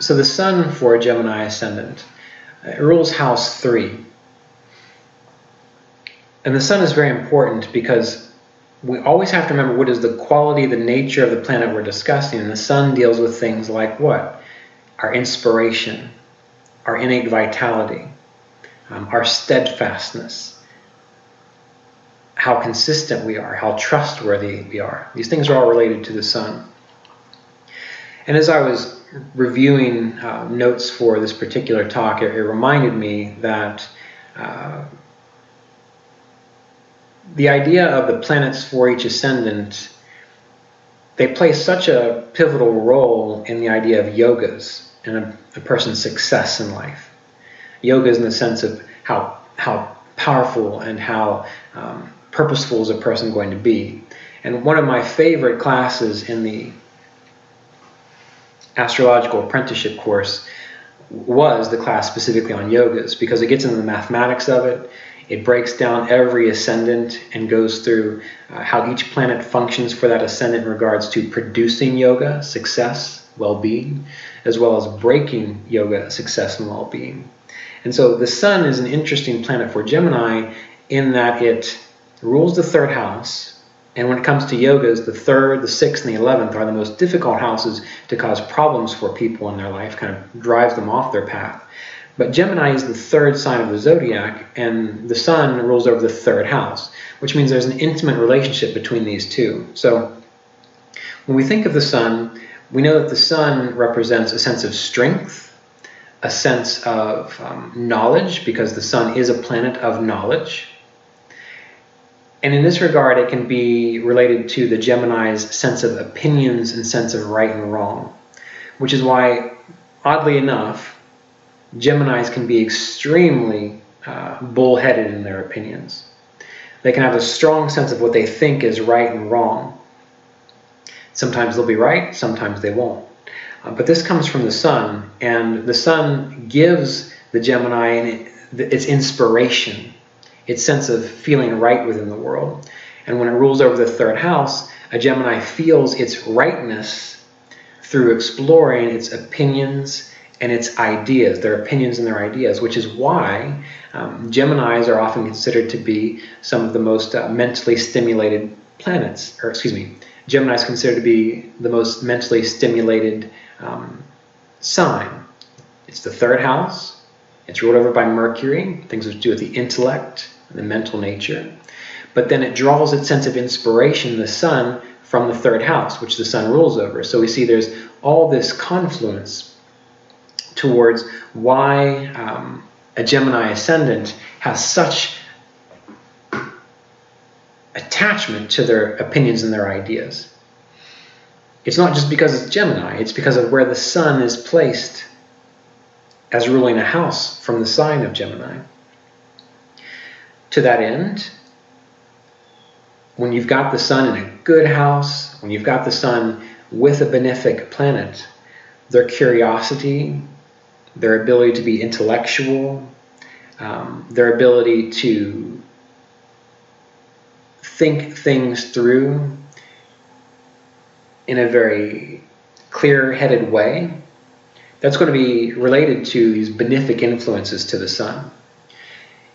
So the sun for Gemini Ascendant, it rules house 3. And the sun is very important because we always have to remember what is the quality, the nature of the planet we're discussing. And the sun deals with things like what? Our inspiration, our innate vitality, our steadfastness, how consistent we are, how trustworthy we are. These things are all related to the sun. And as I was reviewing notes for this particular talk, it reminded me that the idea of the planets for each ascendant, they play such a pivotal role in the idea of yogas and a person's success in life. Yogas in the sense of how powerful and how purposeful is a person going to be. And one of my favorite classes in the astrological apprenticeship course was the class specifically on yogas, because it gets into the mathematics of it. It breaks down every ascendant and goes through how each planet functions for that ascendant in regards to producing yoga, success, well-being, as well as breaking yoga, success, and well-being. And so the sun is an interesting planet for Gemini in that it rules the 3rd house. And when it comes to yogas, the 3rd, the 6th, and the 11th are the most difficult houses to cause problems for people in their life, kind of drives them off their path. But Gemini is the 3rd sign of the zodiac, and the sun rules over the 3rd house, which means there's an intimate relationship between these two. So when we think of the sun, we know that the sun represents a sense of strength, a sense of knowledge, because the sun is a planet of knowledge. And in this regard, it can be related to the Gemini's sense of opinions and sense of right and wrong, which is why, oddly enough, Geminis can be extremely bullheaded in their opinions. They can have a strong sense of what they think is right and wrong. Sometimes they'll be right, sometimes they won't. But this comes from the sun, and the sun gives the Gemini its inspiration, its sense of feeling right within the world. And when it rules over the 3rd house, a Gemini feels its rightness through exploring its opinions and its ideas, their opinions and their ideas, which is why Geminis are often considered to be some of the most mentally stimulated planets, or excuse me, Gemini is considered to be the most mentally stimulated sign. It's the 3rd house. It's ruled over by Mercury, things to do with the intellect and the mental nature. But then it draws its sense of inspiration, the sun, from the 3rd house, which the sun rules over. So we see there's all this confluence towards why a Gemini ascendant has such attachment to their opinions and their ideas. It's not just because it's Gemini, it's because of where the sun is placed as ruling a house from the sign of Gemini. To that end, when you've got the sun in a good house, when you've got the sun with a benefic planet, their curiosity, their ability to be intellectual, their ability to think things through in a very clear-headed way, that's going to be related to these benefic influences to the sun.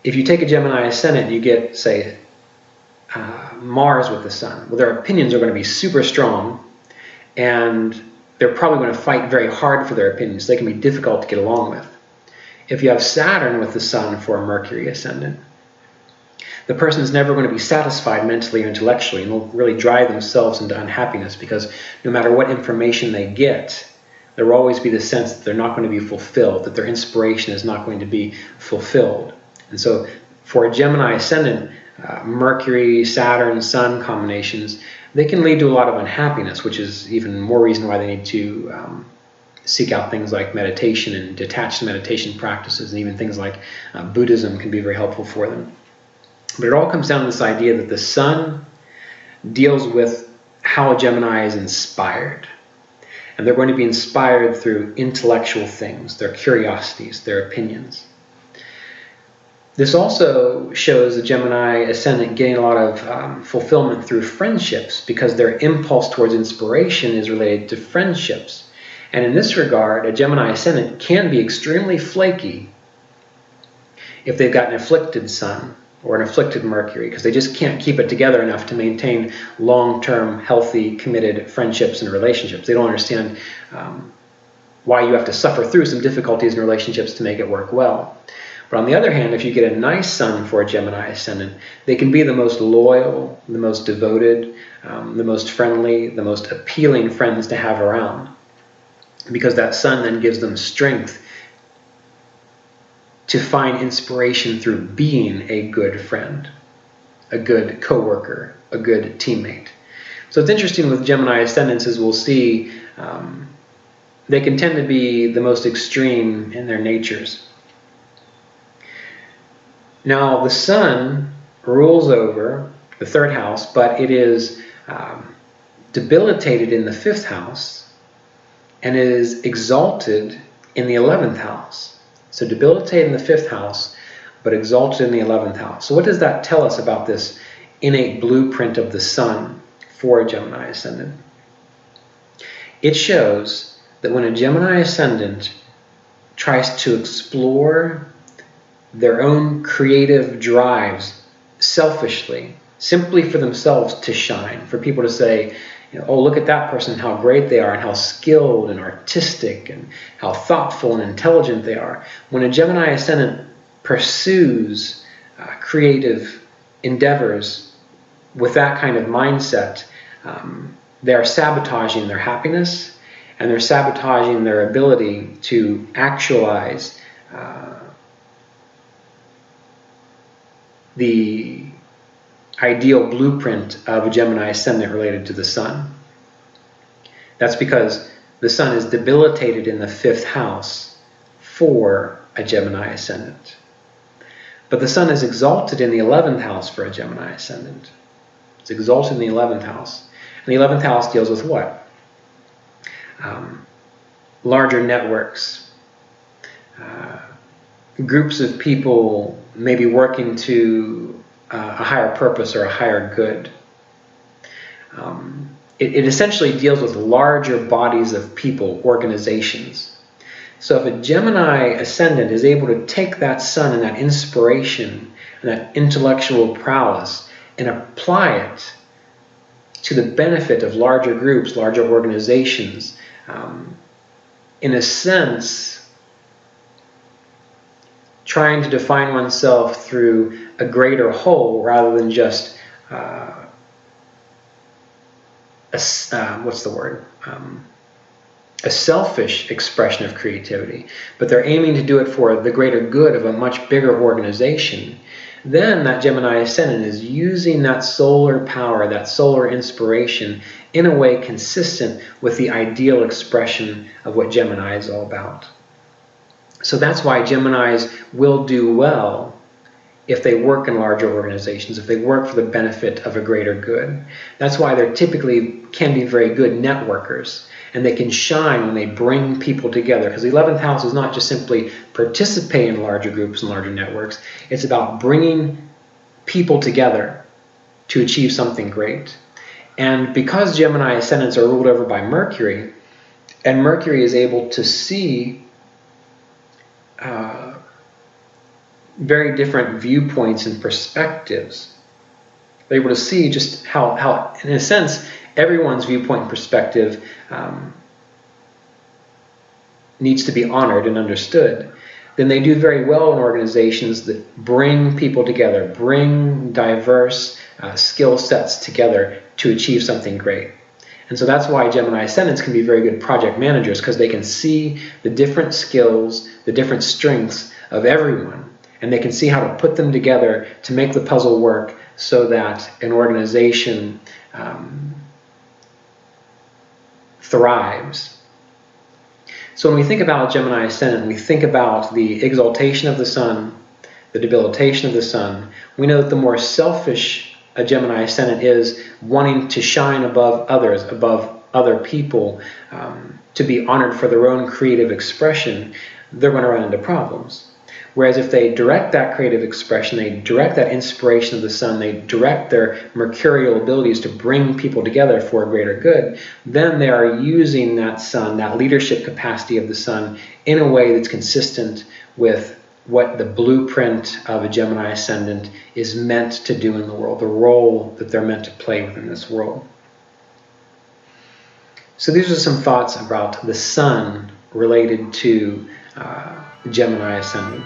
If you take a Gemini ascendant and you get, say, Mars with the sun, well, their opinions are going to be super strong, and they're probably going to fight very hard for their opinions. They can be difficult to get along with. If you have Saturn with the sun for a Mercury ascendant, the person is never going to be satisfied mentally or intellectually, and they'll really drive themselves into unhappiness, because no matter what information they get, there will always be the sense that they're not going to be fulfilled, that their inspiration is not going to be fulfilled. And so for a Gemini ascendant, Mercury, Saturn, Sun combinations, they can lead to a lot of unhappiness, which is even more reason why they need to seek out things like meditation and detached meditation practices, and even things like Buddhism can be very helpful for them. But it all comes down to this idea that the sun deals with how a Gemini is inspired. And they're going to be inspired through intellectual things, their curiosities, their opinions. This also shows the Gemini ascendant getting a lot of fulfillment through friendships, because their impulse towards inspiration is related to friendships. And in this regard, a Gemini Ascendant can be extremely flaky if they've got an afflicted Sun or an afflicted Mercury, because they just can't keep it together enough to maintain long-term, healthy, committed friendships and relationships. They don't understand why you have to suffer through some difficulties in relationships to make it work well. But on the other hand, if you get a nice Sun for a Gemini Ascendant, they can be the most loyal, the most devoted, the most friendly, the most appealing friends to have around, because that Sun then gives them strength to find inspiration through being a good friend, a good coworker, a good teammate. So it's interesting with Gemini Ascendants, as we'll see, they can tend to be the most extreme in their natures. Now, the Sun rules over the 3rd house, but it is debilitated in the 5th house, and it is exalted in the 11th house. So debilitated in the 5th house, but exalted in the 11th house. So what does that tell us about this innate blueprint of the Sun for a Gemini Ascendant? It shows that when a Gemini Ascendant tries to explore their own creative drives selfishly, simply for themselves to shine, for people to say, oh, look at that person, how great they are, and how skilled and artistic and how thoughtful and intelligent they are. When a Gemini Ascendant pursues creative endeavors with that kind of mindset, they are sabotaging their happiness, and they're sabotaging their ability to actualize the ideal blueprint of a Gemini Ascendant related to the Sun. That's because the Sun is debilitated in the 5th house for a Gemini Ascendant. But the Sun is exalted in the 11th house for a Gemini Ascendant. It's exalted in the 11th house. And the 11th house deals with what? Larger networks, groups of people maybe working to a higher purpose or a higher good. It essentially deals with larger bodies of people, organizations. So if a Gemini Ascendant is able to take that Sun and that inspiration and that intellectual prowess and apply it to the benefit of larger groups, larger organizations, in a sense, trying to define oneself through a greater whole rather than just a selfish expression of creativity, but they're aiming to do it for the greater good of a much bigger organization, then that Gemini Ascendant is using that solar power, that solar inspiration, in a way consistent with the ideal expression of what Gemini is all about. So that's why Geminis will do well if they work in larger organizations, if they work for the benefit of a greater good. That's why they typically can be very good networkers, and they can shine when they bring people together, because the 11th house is not just simply participating in larger groups and larger networks. It's about bringing people together to achieve something great. And because Gemini Ascendants are ruled over by Mercury, and Mercury is able to see very different viewpoints and perspectives. They're able to see just how, in a sense, everyone's viewpoint and perspective needs to be honored and understood. Then they do very well in organizations that bring people together, bring diverse skill sets together to achieve something great. And so that's why Gemini Ascendants can be very good project managers, because they can see the different skills, the different strengths of everyone, and they can see how to put them together to make the puzzle work so that an organization thrives. So when we think about Gemini Ascendant, we think about the exaltation of the Sun, the debilitation of the Sun. We know that the more selfish a Gemini Ascendant is, wanting to shine above others, above other people, to be honored for their own creative expression, they're going to run into problems. Whereas if they direct that creative expression, they direct that inspiration of the sun, they direct their mercurial abilities to bring people together for a greater good, then they are using that sun, that leadership capacity of the sun, in a way that's consistent with what the blueprint of a Gemini ascendant is meant to do in the world, the role that they're meant to play within this world. So these are some thoughts about the sun related to Gemini ascendant.